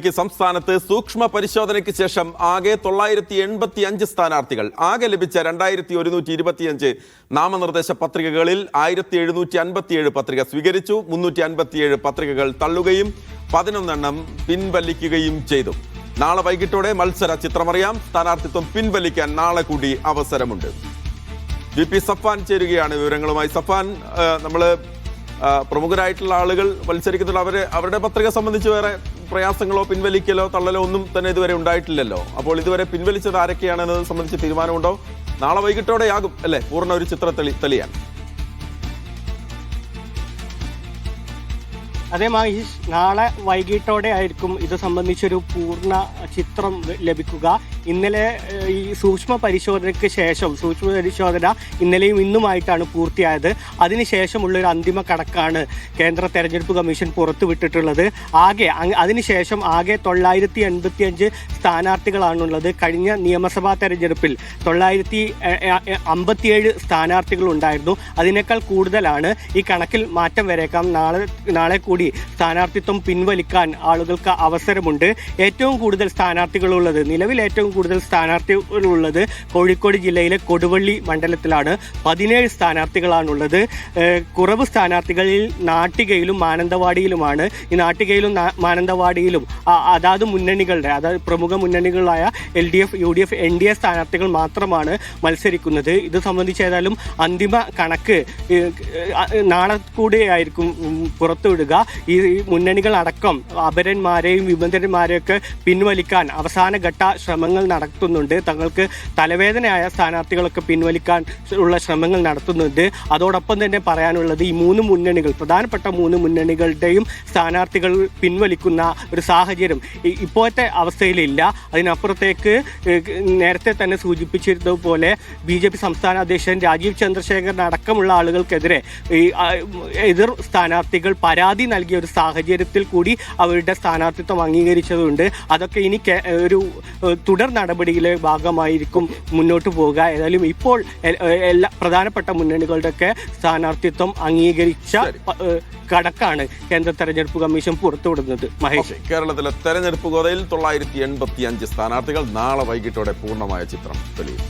പിൻവലിക്ക് സംസ്ഥാനത്ത് സൂക്ഷ്മ പരിശോധനയ്ക്ക് ശേഷം ആകെ 985 സ്ഥാനാർത്ഥികൾ. ആകെ ലഭിച്ച 2125 നാമനിർദ്ദേശ പത്രികകളിൽ 1757 പത്രിക സ്വീകരിച്ചു. 357 പത്രികകൾ തള്ളുകയും 11 എണ്ണം പിൻവലിക്കുകയും ചെയ്തു. നാളെ വൈകിട്ടോടെ മത്സര ചിത്രമറിയാം. സ്ഥാനാർത്ഥിത്വം പിൻവലിക്കാൻ നാളെ കൂടി അവസരമുണ്ട്. VP സഫാൻ ചേരുകയാണ് വിവരങ്ങളുമായി. സഫാൻ, നമ്മള് പ്രമുഖരായിട്ടുള്ള ആളുകൾ മത്സരിക്കുന്നുള്ള അവരുടെ പത്രിക സംബന്ധിച്ച് വേറെ പ്രയാസങ്ങളോ പിൻവലിക്കലോ തള്ളലോ ഒന്നും തന്നെ ഇതുവരെ ഉണ്ടായിട്ടില്ലല്ലോ. അപ്പോൾ ഇതുവരെ പിൻവലിച്ചത് ആരൊക്കെയാണെന്നത് സംബന്ധിച്ച് തീരുമാനമുണ്ടോ? നാളെ വൈകിട്ടോടെയാകും അല്ലേ പൂർണ്ണ ഒരു ചിത്രം തെളിയാൻ? അതേ മഹേഷ്, നാളെ വൈകിട്ടോടെ ആയിരിക്കും ഇത് സംബന്ധിച്ചൊരു പൂർണ്ണ ചിത്രം ലഭിക്കുക. ഇന്നലെ ഈ സൂക്ഷ്മ പരിശോധനയ്ക്ക് ശേഷം സൂക്ഷ്മ പരിശോധന ഇന്നലെയും ഇന്നുമായിട്ടാണ് പൂർത്തിയായത്. അതിനുശേഷമുള്ളൊരു അന്തിമ കണക്കാണ് കേന്ദ്ര തെരഞ്ഞെടുപ്പ് കമ്മീഷൻ പുറത്തുവിട്ടിട്ടുള്ളത്. അതിനുശേഷം ആകെ 985 സ്ഥാനാർത്ഥികളാണുള്ളത്. കഴിഞ്ഞ നിയമസഭാ തെരഞ്ഞെടുപ്പിൽ 957 സ്ഥാനാർത്ഥികൾ ഉണ്ടായിരുന്നു. അതിനേക്കാൾ കൂടുതലാണ്. ഈ കണക്കിൽ മാറ്റം വരേക്കാം. നാളെ കൂടി സ്ഥാനാർത്ഥിത്വം പിൻവലിക്കാൻ ആളുകൾക്ക് അവസരമുണ്ട്. ഏറ്റവും കൂടുതൽ സ്ഥാനാർത്ഥികളുള്ളത്, നിലവിൽ ഏറ്റവും കൂടുതൽ സ്ഥാനാർത്ഥികളുള്ളത് കോഴിക്കോട് ജില്ലയിലെ കൊടുവള്ളി മണ്ഡലത്തിലാണ്. 17 സ്ഥാനാർത്ഥികളാണുള്ളത്. കുറവ് സ്ഥാനാർത്ഥികളിൽ നാട്ടികയിലും മാനന്തവാടിയിലുമാണ്. ഈ നാട്ടികയിലും മാനന്തവാടിയിലും അതാത് മുന്നണികളുടെ, അതായത് പ്രമുഖ മുന്നണികളായ LDF, UDF, NDA സ്ഥാനാർത്ഥികൾ മാത്രമാണ് മത്സരിക്കുന്നത്. ഇത് സംബന്ധിച്ച് ഏതായാലും അന്തിമ കണക്ക് നാളെ കൂടിയായിരിക്കും പുറത്തുവിടുക. ഈ മുന്നണികളടക്കം അപരന്മാരെയും വിമതന്മാരെയൊക്കെ പിൻവലിക്കാൻ അവസാനഘട്ട ശ്രമങ്ങൾ നടത്തുന്നുണ്ട്. തങ്ങൾക്ക് തലവേദനയായ സ്ഥാനാർത്ഥികളൊക്കെ പിൻവലിക്കാൻ ഉള്ള ശ്രമങ്ങൾ നടത്തുന്നുണ്ട്. അതോടൊപ്പം തന്നെ പറയാനുള്ളത്, ഈ പ്രധാനപ്പെട്ട മൂന്ന് മുന്നണികളുടെയും സ്ഥാനാർത്ഥികൾ പിൻവലിക്കുന്ന ഒരു സാഹചര്യം ഇപ്പോഴത്തെ അവസ്ഥയിലില്ല. അതിനപ്പുറത്തേക്ക് നേരത്തെ തന്നെ സൂചിപ്പിച്ചിരുന്നതുപോലെ BJP സംസ്ഥാന അധ്യക്ഷൻ രാജീവ് ചന്ദ്രശേഖരൻ അടക്കമുള്ള ആളുകൾക്കെതിരെ എതിർ സ്ഥാനാർത്ഥികൾ പരാതി നൽകിയ ഒരു സാഹചര്യത്തിൽ കൂടി അവരുടെ സ്ഥാനാർത്ഥിത്വം അംഗീകരിച്ചതുണ്ട്. അതൊക്കെ ഇനി ഒരു തുടർ നടപടിയിലെ ഭാഗമായിരിക്കും മുന്നോട്ട് പോവുക. ഏതായാലും ഇപ്പോൾ എല്ലാ പ്രധാനപ്പെട്ട മുന്നണികളുടെയൊക്കെ സ്ഥാനാർത്ഥിത്വം അംഗീകരിച്ച കണക്കാണ് കേന്ദ്ര തെരഞ്ഞെടുപ്പ് കമ്മീഷൻ പുറത്തുവിടുന്നത്. മഹേഷ്, കേരളത്തിലെ തെരഞ്ഞെടുപ്പ് ഗോതയിൽ 985 സ്ഥാനാർത്ഥികൾ. നാളെ വൈകിട്ടോടെ പൂർണ്ണമായ ചിത്രം തെളിയും.